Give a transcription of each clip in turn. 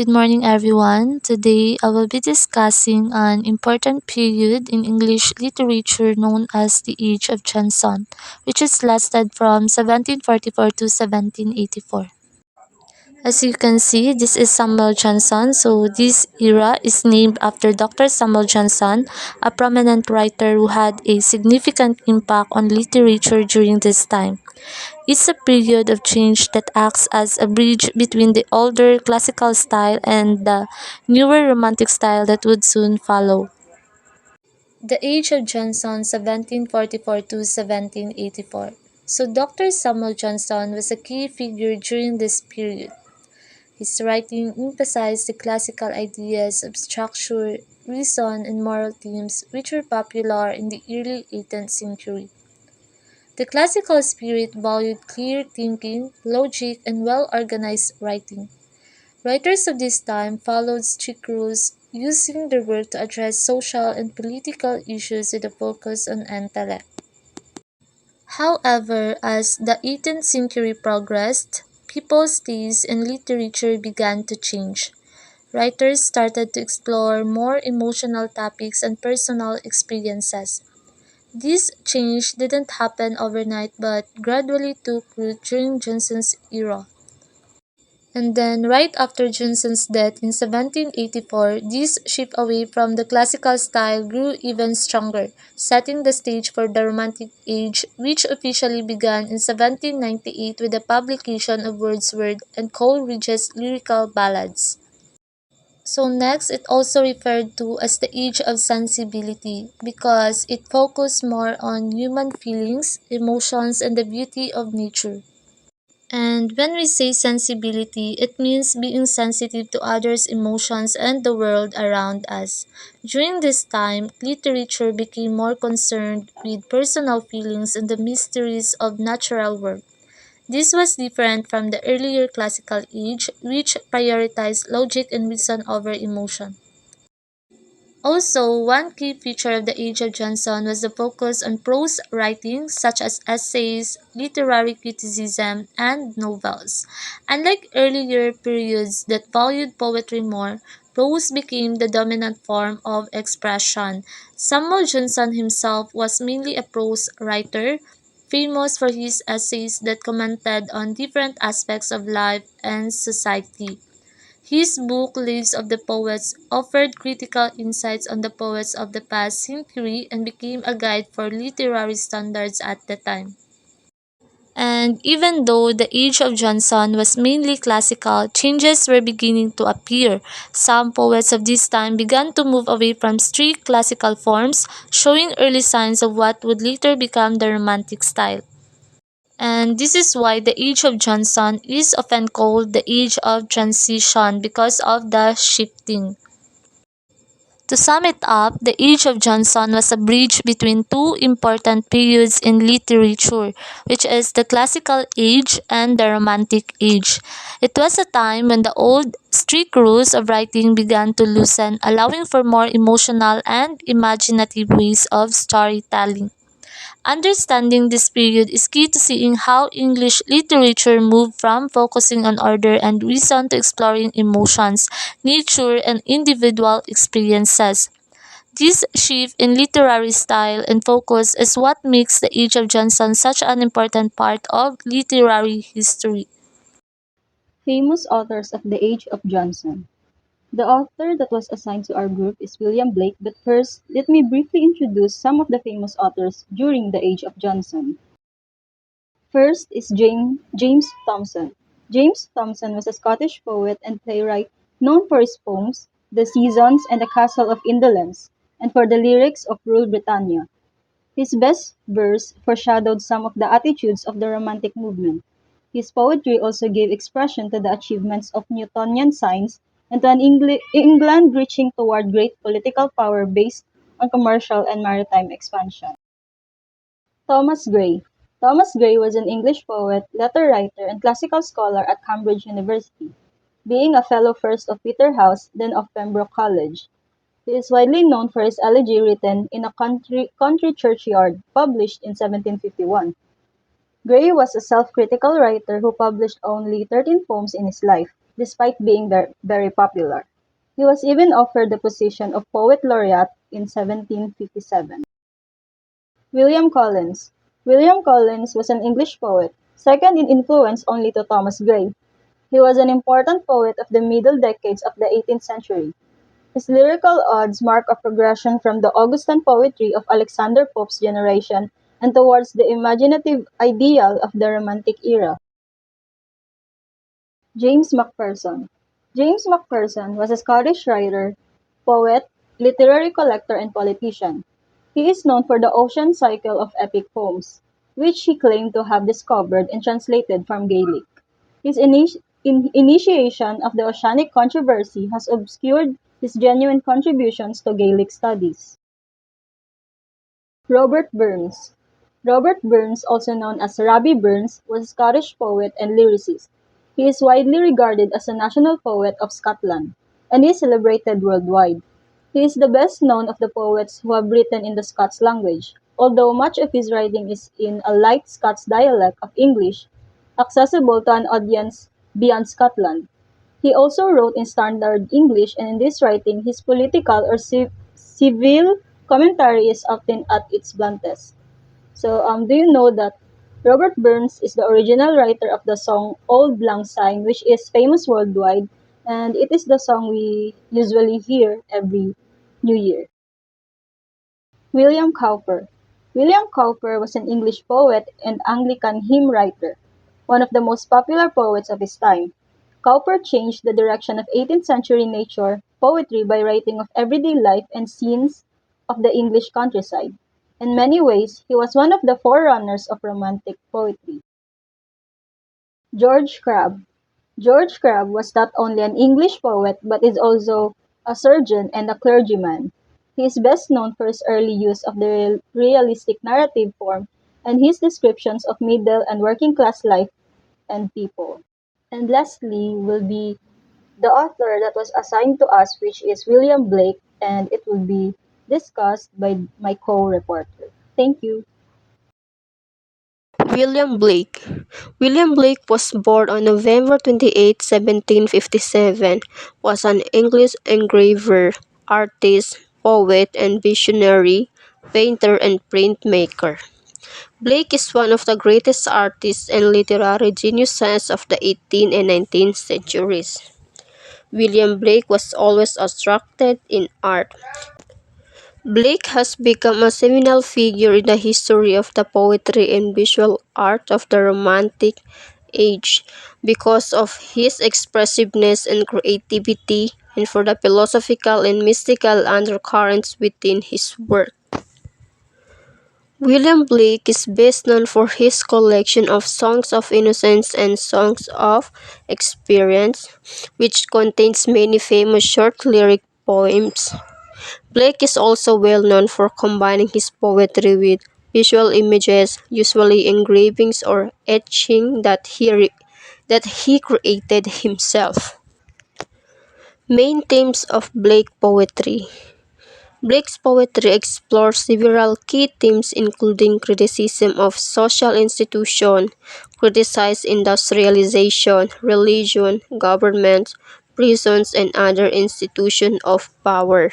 Good morning, everyone. Today, I will be discussing an important period in English literature known as the Age of Johnson, which has lasted from 1744 to 1784. As you can see, this is Samuel Johnson. So, this era is named after Dr. Samuel Johnson, a prominent writer who had a significant impact on literature during this time. It's a period of change that acts as a bridge between the older classical style and the newer romantic style that would soon follow. The age of Johnson 1744 to 1784. So Dr. Samuel Johnson was a key figure during this period. His writing emphasized the classical ideas of structure, reason, and moral themes which were popular in the early 18th century. The classical spirit valued clear thinking, logic, and well-organized writing. Writers of this time followed strict rules, using their work to address social and political issues with a focus on intellect. However, as the 18th century progressed, people's tastes in literature began to change. Writers started to explore more emotional topics and personal experiences. This change didn't happen overnight but gradually took root during Johnson's era. And then, right after Johnson's death in 1784, this shift away from the classical style grew even stronger, setting the stage for the Romantic Age, which officially began in 1798 with the publication of Wordsworth and Coleridge's lyrical ballads. So next, it also referred to as the age of sensibility because it focused more on human feelings, emotions, and the beauty of nature. And when we say sensibility, it means being sensitive to others' emotions and the world around us. During this time, literature became more concerned with personal feelings and the mysteries of natural world. This was different from the earlier classical age, which prioritized logic and reason over emotion. Also, one key feature of the Age of Johnson was the focus on prose writing, such as essays, literary criticism, and novels. Unlike earlier periods that valued poetry more, prose became the dominant form of expression. Samuel Johnson himself was mainly a prose writer, famous for his essays that commented on different aspects of life and society. His book Lives of the Poets offered critical insights on the poets of the past century and became a guide for literary standards at the time. And even though the age of Johnson was mainly classical, changes were beginning to appear. Some poets of this time began to move away from strict classical forms, showing early signs of what would later become the Romantic style. And this is why the age of Johnson is often called the age of transition because of the shifting. To sum it up, the age of Johnson was a bridge between two important periods in literature, which is the classical age and the romantic age. It was a time when the old, strict rules of writing began to loosen, allowing for more emotional and imaginative ways of storytelling. Understanding this period is key to seeing how English literature moved from focusing on order and reason to exploring emotions, nature, and individual experiences. This shift in literary style and focus is what makes the Age of Johnson such an important part of literary history. Famous authors of the Age of Johnson. The author that was assigned to our group is William Blake, but first, let me briefly introduce some of the famous authors during the Age of Johnson. First is James Thomson. James Thomson was a Scottish poet and playwright known for his poems, The Seasons and The Castle of Indolence, and for the lyrics of Rule Britannia. His best verse foreshadowed some of the attitudes of the Romantic movement. His poetry also gave expression to the achievements of Newtonian science and to an England reaching toward great political power based on commercial and maritime expansion. Thomas Gray. Thomas Gray was an English poet, letter writer, and classical scholar at Cambridge University, being a fellow first of Peterhouse, then of Pembroke College. He is widely known for his elegy written in a country churchyard, published in 1751. Gray was a self-critical writer who published only 13 poems in his life, despite being very popular. He was even offered the position of Poet Laureate in 1757. William Collins. William Collins was an English poet, second in influence only to Thomas Gray. He was an important poet of the middle decades of the 18th century. His lyrical odes mark a progression from the Augustan poetry of Alexander Pope's generation and towards the imaginative ideal of the Romantic era. James Macpherson. James Macpherson was a Scottish writer, poet, literary collector, and politician. He is known for the Ocean Cycle of epic poems, which he claimed to have discovered and translated from Gaelic. His initiation of the Oceanic controversy has obscured his genuine contributions to Gaelic studies. Robert Burns. Robert Burns, also known as Robbie Burns, was a Scottish poet and lyricist. He is widely regarded as a national poet of Scotland, and is celebrated worldwide. He is the best known of the poets who have written in the Scots language, although much of his writing is in a light Scots dialect of English, accessible to an audience beyond Scotland. He also wrote in Standard English, and in this writing his political or civil commentary is often at its bluntest. So, do you know that Robert Burns is the original writer of the song Old Lang Syne, which is famous worldwide, and it is the song we usually hear every New Year. William Cowper. William Cowper was an English poet and Anglican hymn writer, one of the most popular poets of his time. Cowper changed the direction of 18th century nature poetry by writing of everyday life and scenes of the English countryside. In many ways, he was one of the forerunners of Romantic poetry. George Crabbe. George Crabbe was not only an English poet but is also a surgeon and a clergyman. He is best known for his early use of the realistic narrative form and his descriptions of middle and working class life and people. And lastly will be the author that was assigned to us, which is William Blake, and it will be discussed by my co-reporter. Thank you. William Blake. William Blake was born on November 28, 1757, was an English engraver, artist, poet, and visionary, painter, and printmaker. Blake is one of the greatest artists and literary geniuses of the 18th and 19th centuries. William Blake was always attracted in art. Blake has become a seminal figure in the history of the poetry and visual art of the Romantic age because of his expressiveness and creativity, and for the philosophical and mystical undercurrents within his work. William Blake is best known for his collection of Songs of Innocence and Songs of Experience, which contains many famous short lyric poems. Blake is also well known for combining his poetry with visual images, usually engravings or etching that he created himself. Main themes of Blake poetry. Blake's poetry explores several key themes including criticism of social institutions, criticized industrialization, religion, government, prisons, and other institutions of power.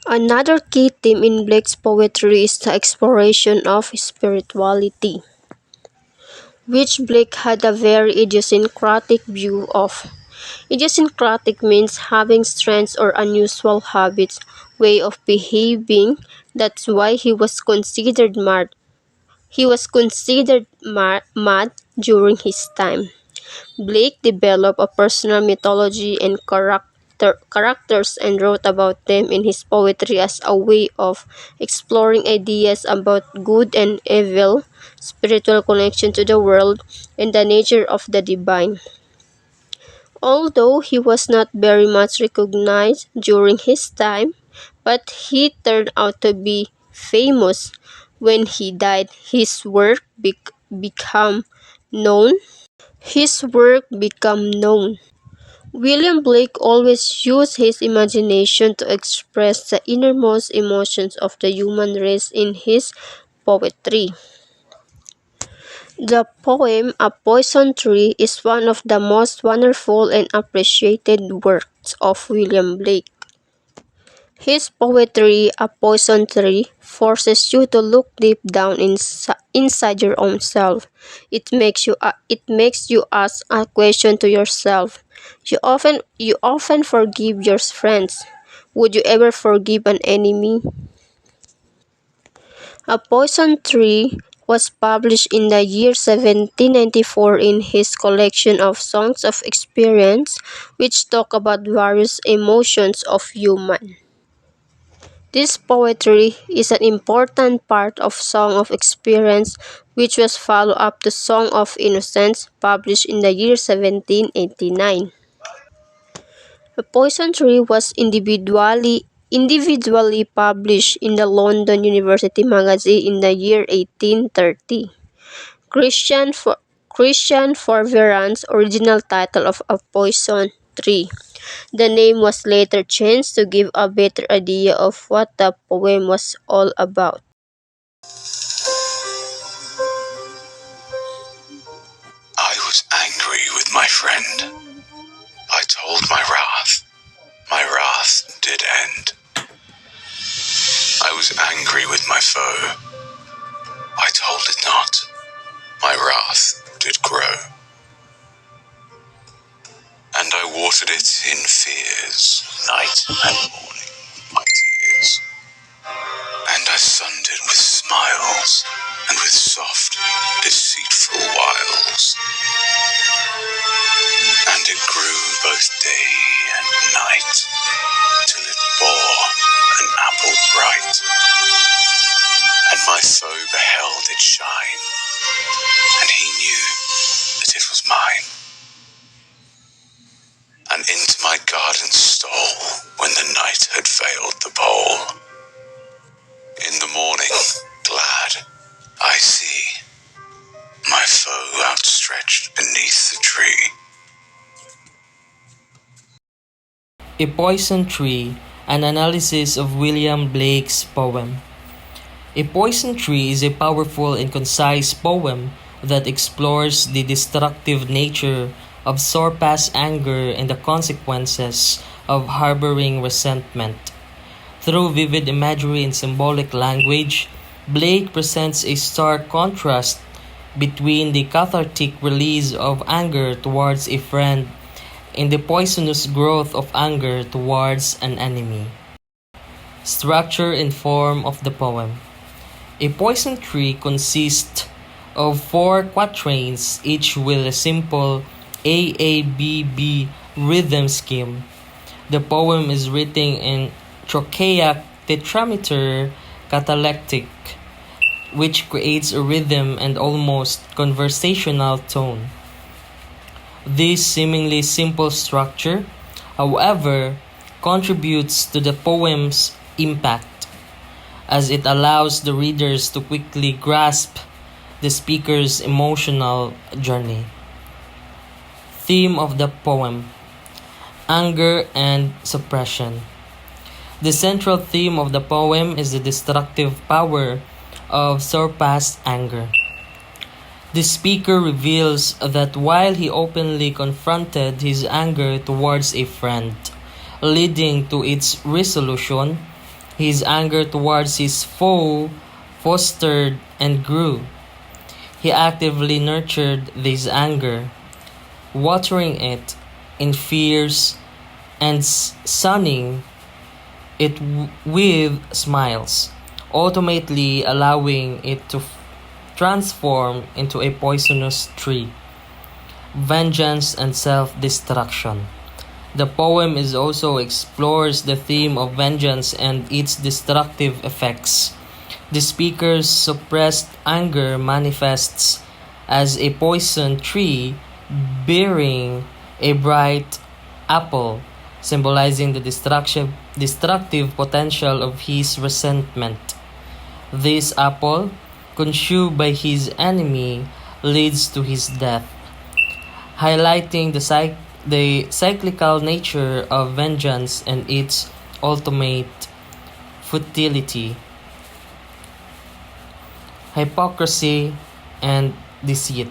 Another key theme in Blake's poetry is the exploration of spirituality, which Blake had a very idiosyncratic view of. Idiosyncratic means having strange or unusual habits, way of behaving. That's why he was considered mad. Mad during his time. Blake developed a personal mythology and characters and wrote about them in his poetry as a way of exploring ideas about good and evil, spiritual connection to the world, and the nature of the divine. Although he was not very much recognized during his time, but he turned out to be famous when he died. Become known. His work became known. William Blake always used his imagination to express the innermost emotions of the human race in his poetry. The poem A Poison Tree is one of the most wonderful and appreciated works of William Blake. His poetry, A Poison Tree, forces you to look deep down inside your own self. It makes you ask a question to yourself. You often forgive your friends. Would you ever forgive an enemy? A Poison Tree was published in the year 1794 in his collection of Songs of Experience, which talk about various emotions of human. This poetry is an important part of Song of Experience, which was followed up to Song of Innocence, published in the year 1789. A Poison Tree was individually published in the London University Magazine in the year 1830. Christian Forbearance, original title of A Poison Tree. The name was later changed to give a better idea of what the poem was all about. I was angry with my friend. I told my wrath. My wrath did end. I was angry with my foe. I told it not. My wrath did grow. And I watered it in fears, night and morning, my tears. And I sunned it with smiles, and with soft, deceitful wiles. And it grew both day and night, till it bore an apple bright. And my foe beheld it shine, and he knew that it was mine. And into my garden stole, when the night had veiled the pole. In the morning, glad, I see my foe outstretched beneath the tree. A Poison Tree, an analysis of William Blake's poem. A Poison Tree is a powerful and concise poem that explores the destructive nature of surpassed anger and the consequences of harboring resentment. Through vivid imagery and symbolic language, Blake presents a stark contrast between the cathartic release of anger towards a friend and the poisonous growth of anger towards an enemy. Structure and form of the poem. A Poison Tree consists of 4 quatrains, each with a simple AABB rhythm scheme. The poem is written in trochaic tetrameter catalectic, which creates a rhythm and almost conversational tone. This seemingly simple structure, however, contributes to the poem's impact, as it allows the readers to quickly grasp the speaker's emotional journey. Theme of the poem: anger and suppression. The central theme of the poem is the destructive power of surpassed anger. The speaker reveals that while he openly confronted his anger towards a friend, leading to its resolution, his anger towards his foe fostered and grew. He actively nurtured this anger, watering it in fears and sunning it with smiles, ultimately allowing it to transform into a poisonous tree. Vengeance and self-destruction. The poem is also explores the theme of vengeance and its destructive effects. The speaker's suppressed anger manifests as a poison tree bearing a bright apple, symbolizing the destructive potential of his resentment. This apple, consumed by his enemy, leads to his death, highlighting the cyclical nature of vengeance and its ultimate futility. Hypocrisy and deceit.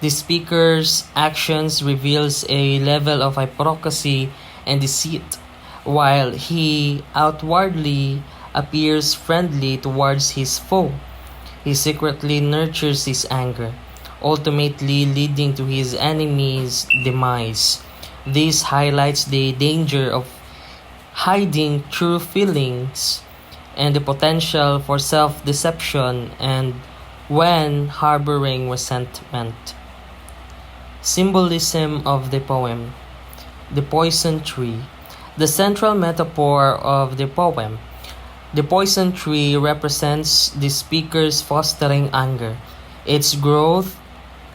The speaker's actions reveals a level of hypocrisy and deceit, while he outwardly appears friendly towards his foe. He secretly nurtures his anger, ultimately leading to his enemy's demise. This highlights the danger of hiding true feelings and the potential for self-deception and when harboring resentment. Symbolism of the poem. The poison tree. The central metaphor of the poem. The poison tree represents the speaker's fostering anger. Its growth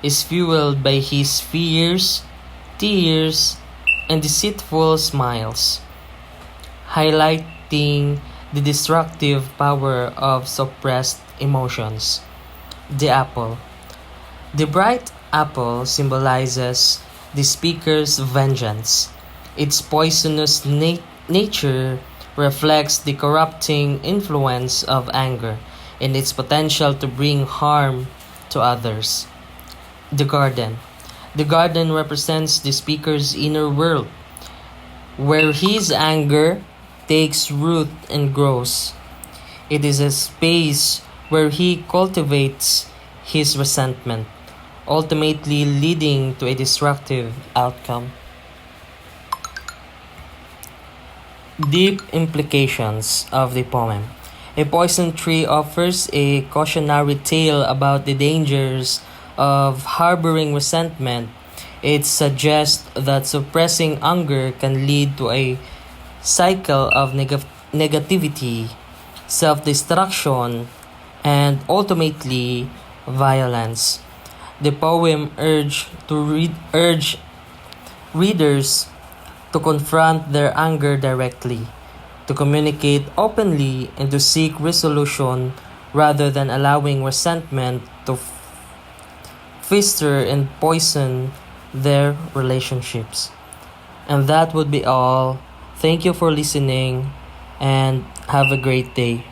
is fueled by his fears, tears, and deceitful smiles, highlighting the destructive power of suppressed emotions. The apple. The bright apple symbolizes the speaker's vengeance. Its poisonous nature reflects the corrupting influence of anger and its potential to bring harm to others. The garden. The garden represents the speaker's inner world, where his anger takes root and grows. It is a space where he cultivates his resentment, ultimately leading to a destructive outcome. Deep implications of the poem. A Poison Tree offers a cautionary tale about the dangers of harboring resentment. It suggests that suppressing anger can lead to a cycle of negativity, self destruction, and ultimately violence. The poem urge readers to confront their anger directly, to communicate openly, and to seek resolution rather than allowing resentment to fester and poison their relationships. And that would be all. Thank you for listening and have a great day.